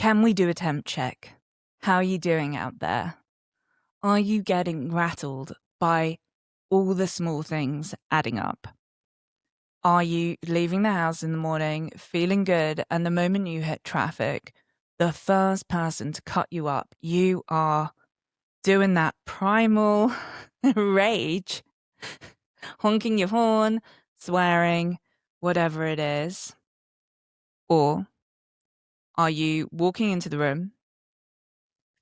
Can we do a temp check? How are you doing out there? Are you getting rattled by all the small things adding up? Are you leaving the house in the morning feeling good, and the moment you hit traffic, the first person to cut you up, you are doing that primal rage, honking your horn, swearing, whatever it is? Or are you walking into the room,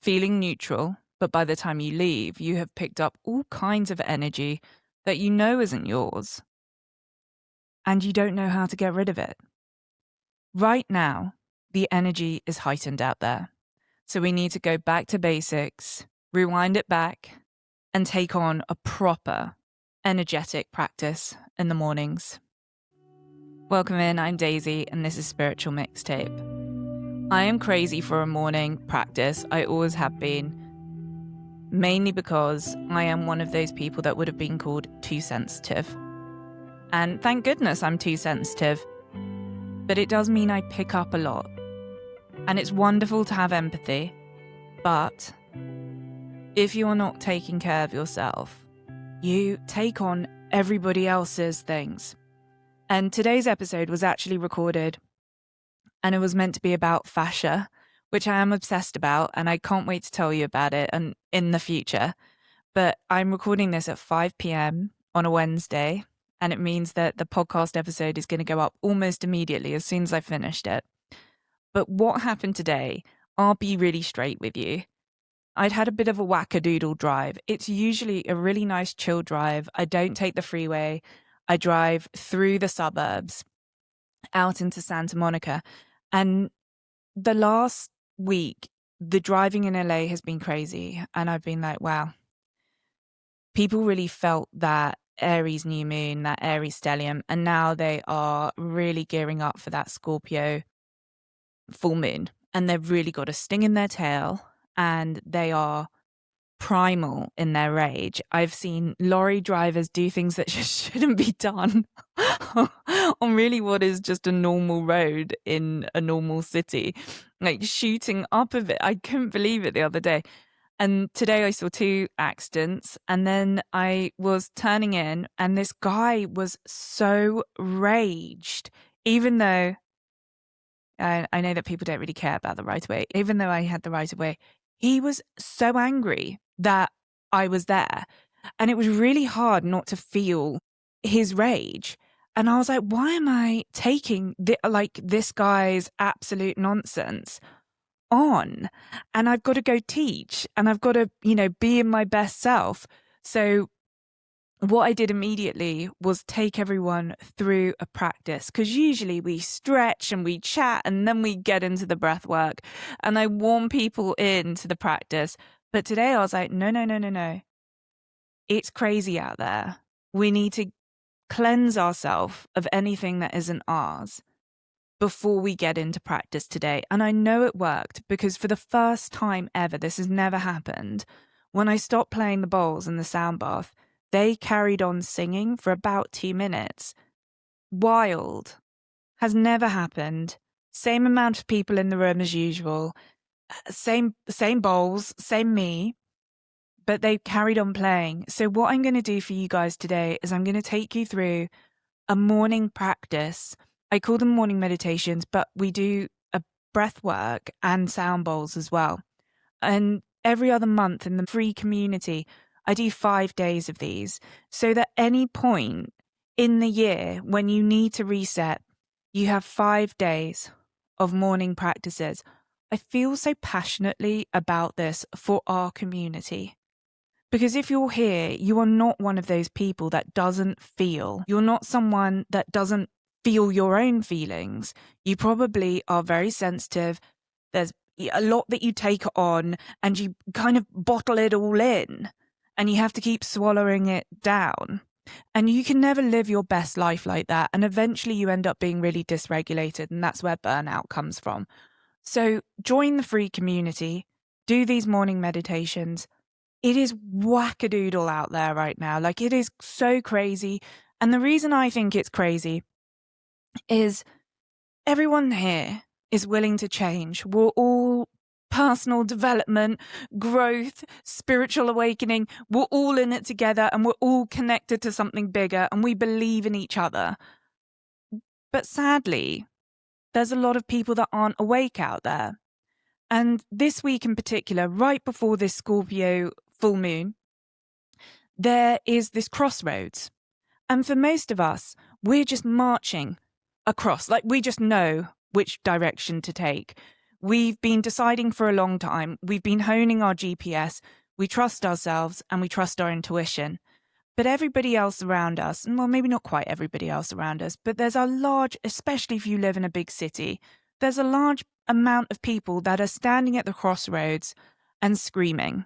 feeling neutral, but by the time you leave, you have picked up all kinds of energy that you know isn't yours, and you don't know how to get rid of it? Right now, the energy is heightened out there. So we need to go back to basics, rewind it back, and take on a proper, energetic practice in the mornings. Welcome in, I'm Daisy, and this is Spiritual Mixtape. I am crazy for a morning practice. I always have been, mainly because I am one of those people that would have been called too sensitive. And thank goodness I'm too sensitive. But it does mean I pick up a lot. And it's wonderful to have empathy. But if you're not taking care of yourself, you take on everybody else's things. And today's episode was actually recorded, and it was meant to be about fascia, which I am obsessed about, and I can't wait to tell you about it and in the future. But I'm recording this at 5 p.m. on a Wednesday, and it means that the podcast episode is going to go up almost immediately as soon as I finished it. But what happened today, I'll be really straight with you. I'd had a bit of a wackadoodle drive. It's usually a really nice chill drive. I don't take the freeway. I drive through the suburbs out into Santa Monica. And the last week, the driving in LA has been crazy. And I've been like, wow. People really felt that Aries new moon, that Aries stellium. And now they are really gearing up for that Scorpio full moon. And they've really got a sting in their tail. And they are primal in their rage. I've seen lorry drivers do things that just shouldn't be done on really what is just a normal road in a normal city, like shooting up of it. I couldn't believe it the other day. And today I saw 2 accidents, and then I was turning in and this guy was so raged, even though I know that people don't really care about the right of way. Even though I had the right of way, he was so angry that I was there. And it was really hard not to feel his rage. And I was like, why am I taking this guy's absolute nonsense on? And I've got to go teach, and I've got to, be in my best self. So what I did immediately was take everyone through a practice, because usually we stretch and we chat and then we get into the breath work, and I warm people into the practice. But today I was like, no. It's crazy out there. We need to cleanse ourselves of anything that isn't ours before we get into practice today. And I know it worked, because for the first time ever, this has never happened, when I stopped playing the bowls in the sound bath, they carried on singing for about 2 minutes. Wild. Has never happened. Same amount of people in the room as usual. Same bowls, same me. But they carried on playing. So what I'm going to do for you guys today is I'm going to take you through a morning practice. I call them morning meditations, but we do a breath work and sound bowls as well. And every other month in the free community, I do 5 days of these, so that any point in the year when you need to reset, you have 5 days of morning practices. I feel so passionately about this for our community, because if you're here, you are not one of those people that doesn't feel. You're not someone that doesn't feel your own feelings. You probably are very sensitive. There's a lot that you take on and you kind of bottle it all in. And you have to keep swallowing it down. And you can never live your best life like that. And eventually you end up being really dysregulated. And that's where burnout comes from. So join the free community. Do these morning meditations. It is wackadoodle out there right now. Like, it is so crazy. And the reason I think it's crazy is everyone here is willing to change. We're all personal development, growth, spiritual awakening. We're all in it together and we're all connected to something bigger and we believe in each other. But sadly, there's a lot of people that aren't awake out there. And this week in particular, right before this Scorpio full moon, there is this crossroads. And for most of us, we're just marching across, like we just know which direction to take. We've been deciding for a long time. We've been honing our GPS. We trust ourselves and we trust our intuition. But everybody else around us, well, maybe not quite everybody else around us, but there's a large, especially if you live in a big city, there's a large amount of people that are standing at the crossroads and screaming.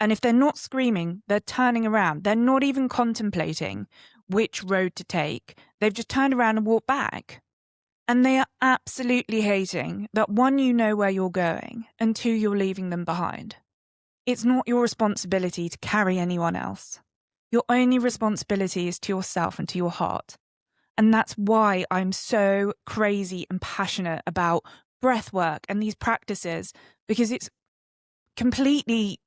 And if they're not screaming, they're turning around. They're not even contemplating which road to take. They've just turned around and walked back. And they are absolutely hating that, one, you know where you're going, and two, you're leaving them behind. It's not your responsibility to carry anyone else. Your only responsibility is to yourself and to your heart. And that's why I'm so crazy and passionate about breathwork and these practices, because it's completely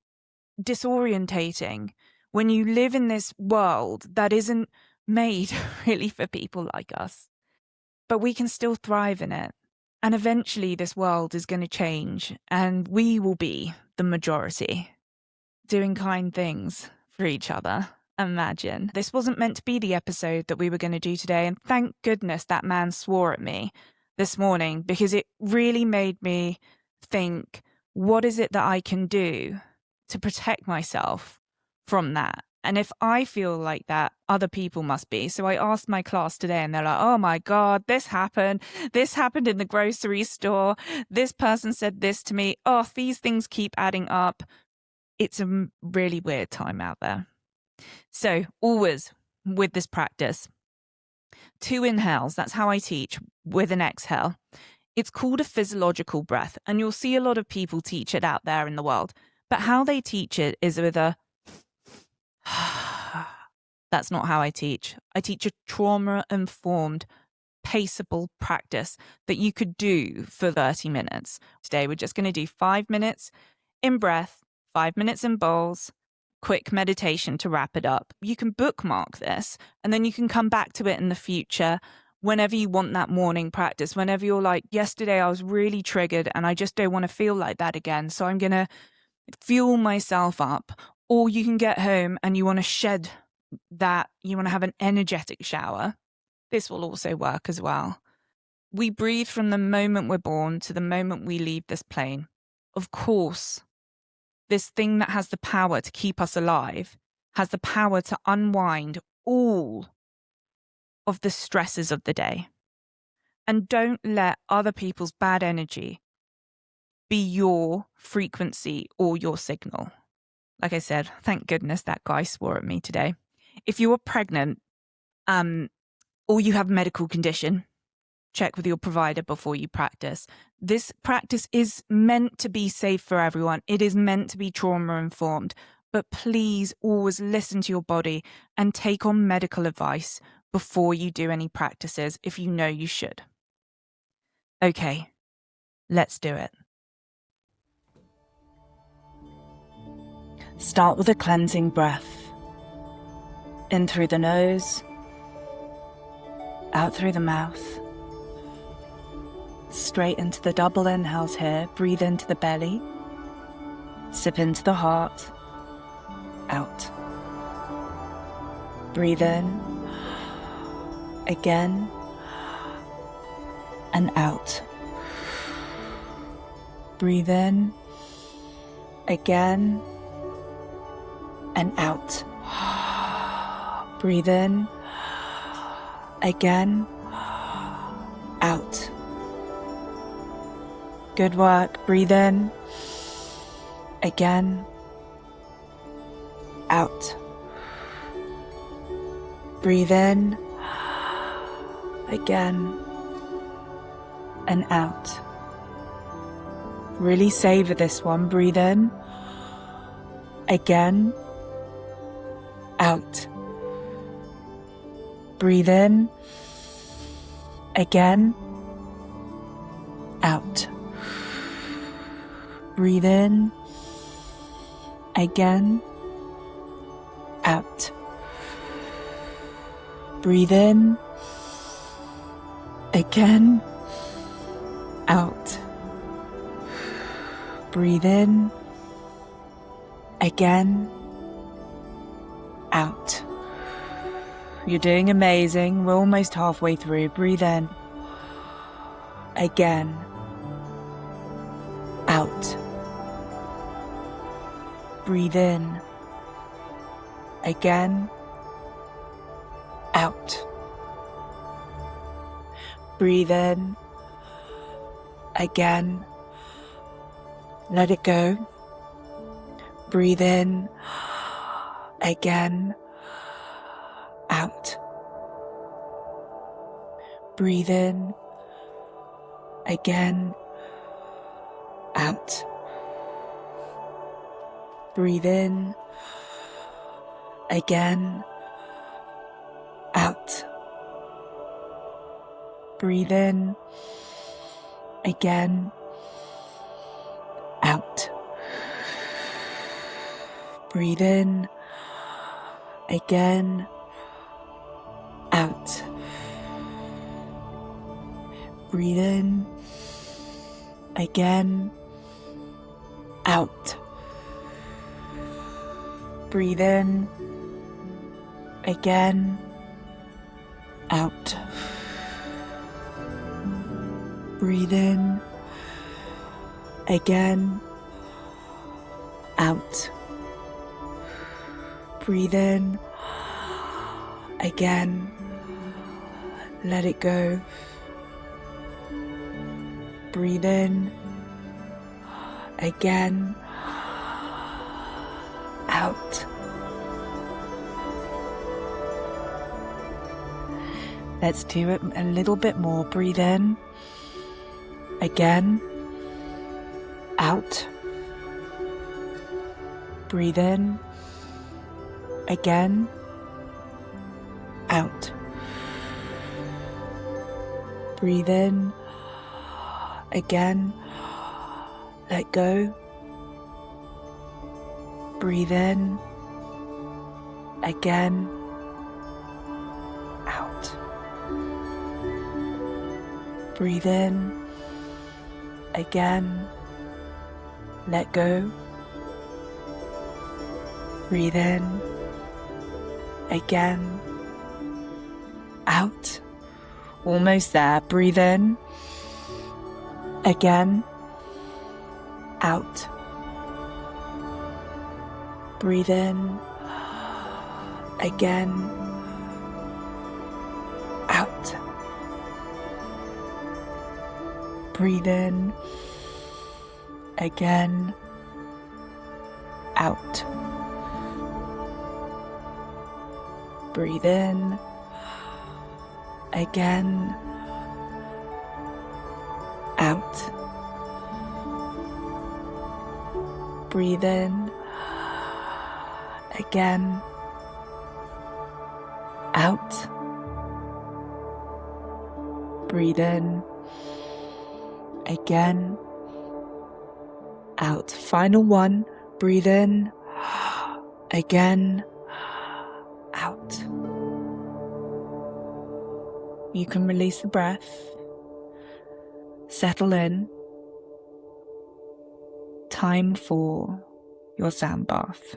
disorientating when you live in this world that isn't made really for people like us. But we can still thrive in it. And eventually this world is going to change and we will be the majority, doing kind things for each other. Imagine. This wasn't meant to be the episode that we were going to do today, and thank goodness that man swore at me this morning, because it really made me think, what is it that I can do to protect myself from that? And if I feel like that, other people must be. So I asked my class today and they're like, oh my God, this happened. This happened in the grocery store. This person said this to me. Oh, these things keep adding up. It's a really weird time out there. So always with this practice, 2 inhales, that's how I teach, with an exhale. It's called a physiological breath, and you'll see a lot of people teach it out there in the world. But how they teach it is with a that's not how I teach. I teach a trauma-informed, paceable practice that you could do for 30 minutes. Today, we're just going to do 5 minutes in breath, 5 minutes in bowls, quick meditation to wrap it up. You can bookmark this, and then you can come back to it in the future whenever you want that morning practice, whenever you're like, yesterday I was really triggered and I just don't want to feel like that again. So I'm going to fuel myself up. Or you can get home and you want to shed that, you want to have an energetic shower. This will also work as well. We breathe from the moment we're born to the moment we leave this plane. Of course, this thing that has the power to keep us alive has the power to unwind all of the stresses of the day. And don't let other people's bad energy be your frequency or your signal. Like I said, thank goodness that guy swore at me today. If you are pregnant, or you have a medical condition, check with your provider before you practice. This practice is meant to be safe for everyone. It is meant to be trauma-informed. But please always listen to your body and take on medical advice before you do any practices if you know you should. Okay, let's do it. Start with a cleansing breath. In through the nose, out through the mouth. Straight into the double inhales here. Breathe into the belly. Sip into the heart. Out. Breathe in. Again. And out. Breathe in. Again. And out. Breathe in. Again. Out. Good work. Breathe in. Again. Out. Breathe in. Again. And out. Really savor this one. Breathe in. Again. Out. Breathe in. Again. out. Breathe in. Again, out. Breathe in. Again, out. Breathe in. Again, out. You're doing amazing. We're almost halfway through. Breathe in. Again, out. Breathe in. Again, out. Breathe in. Again. Let it go. Breathe in. Again. Out. Breathe in. Again. Out. Breathe in. Again. Out. Breathe in. Again. Out. Breathe in. Again. Out. Breathe in. Again. Out. Breathe in. Again. Out. Breathe in. Again. Out. Breathe in. Again. Let it go. Breathe in. Again. Out. Let's do it a little bit more. Breathe in. Again. Out. Breathe in. Again. Out. Breathe in. Again. Let go. Breathe in. Again. Out. Breathe in. Again. Let go. Breathe in. Again. Out. Almost there. Breathe in. Again. Out. Breathe in. Again. Out. Breathe in. Again. Out. Breathe in. Again. Out. Breathe in. Again. Out. Breathe in. Again. Out. Final one. Breathe in. Again. Out. You can release the breath. Settle in. Time for your sound bath.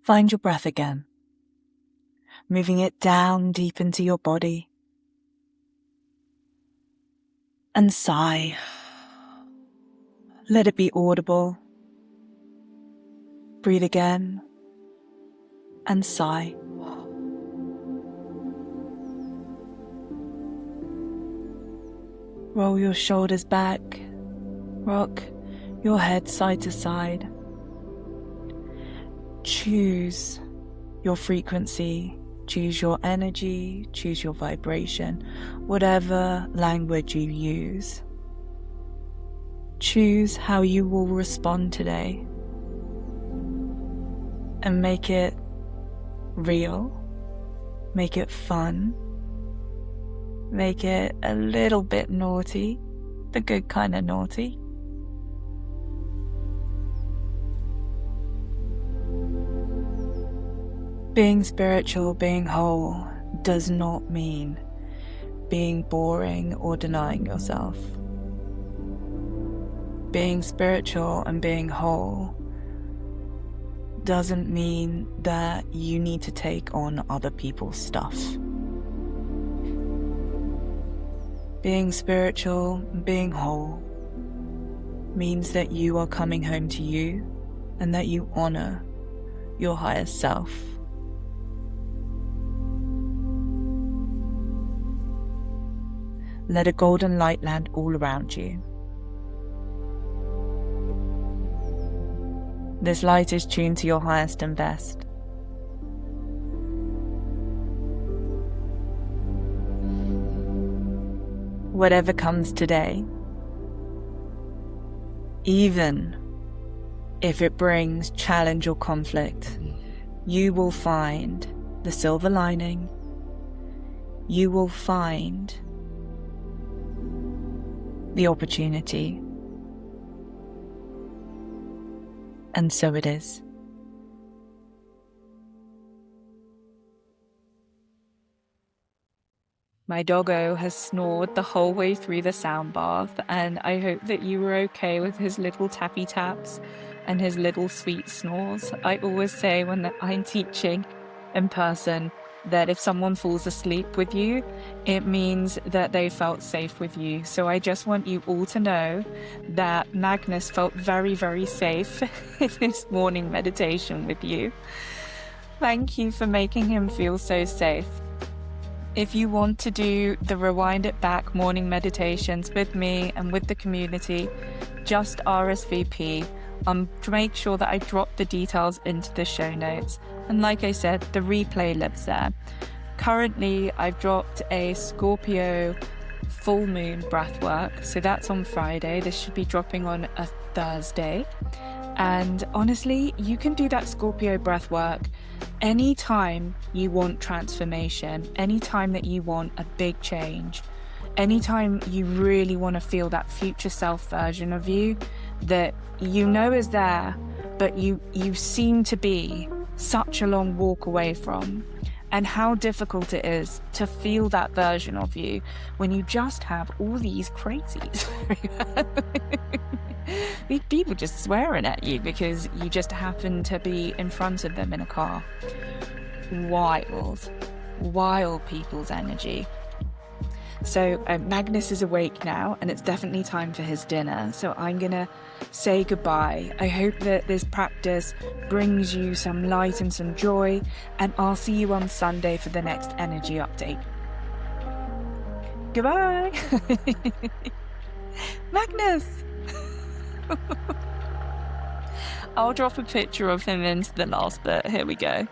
Find your breath again, moving it down deep into your body. And sigh. Let it be audible. Breathe again and sigh. Roll your shoulders back. Rock your head side to side. Choose your frequency, choose your energy, choose your vibration, whatever language you use. Choose how you will respond today and make it real, make it fun, make it a little bit naughty, the good kind of naughty. Being spiritual, being whole, does not mean being boring or denying yourself. Being spiritual and being whole doesn't mean that you need to take on other people's stuff. Being spiritual and being whole means that you are coming home to you and that you honor your higher self. Let a golden light land all around you. This light is tuned to your highest and best. Whatever comes today, even if it brings challenge or conflict, you will find the silver lining. You will find the opportunity. And so it is. My doggo has snored the whole way through the sound bath, and I hope that you were okay with his little tappy taps and his little sweet snores. I always say when I'm teaching in person that if someone falls asleep with you, it means that they felt safe with you. So I just want you all to know that Magnus felt very, very safe in this morning meditation with you. Thank you for making him feel so safe. If you want to do the Rewind It Back morning meditations with me and with the community, just RSVP. To make sure that I drop the details into the show notes. And like I said, the replay lives there. Currently, I've dropped a Scorpio full moon breathwork. So that's on Friday. This should be dropping on a Thursday. And honestly, you can do that Scorpio breathwork anytime you want transformation, anytime that you want a big change, anytime you really want to feel that future self version of you that you know is there, but you seem to be such a long walk away from, and how difficult it is to feel that version of you when you just have all these crazies. These people just swearing at you because you just happen to be in front of them in a car. Wild people's energy. So Magnus is awake now, and it's definitely time for his dinner. So I'm going to say goodbye. I hope that this practice brings you some light and some joy, and I'll see you on Sunday for the next energy update. Goodbye. Magnus. I'll drop a picture of him into the last bit. Here we go.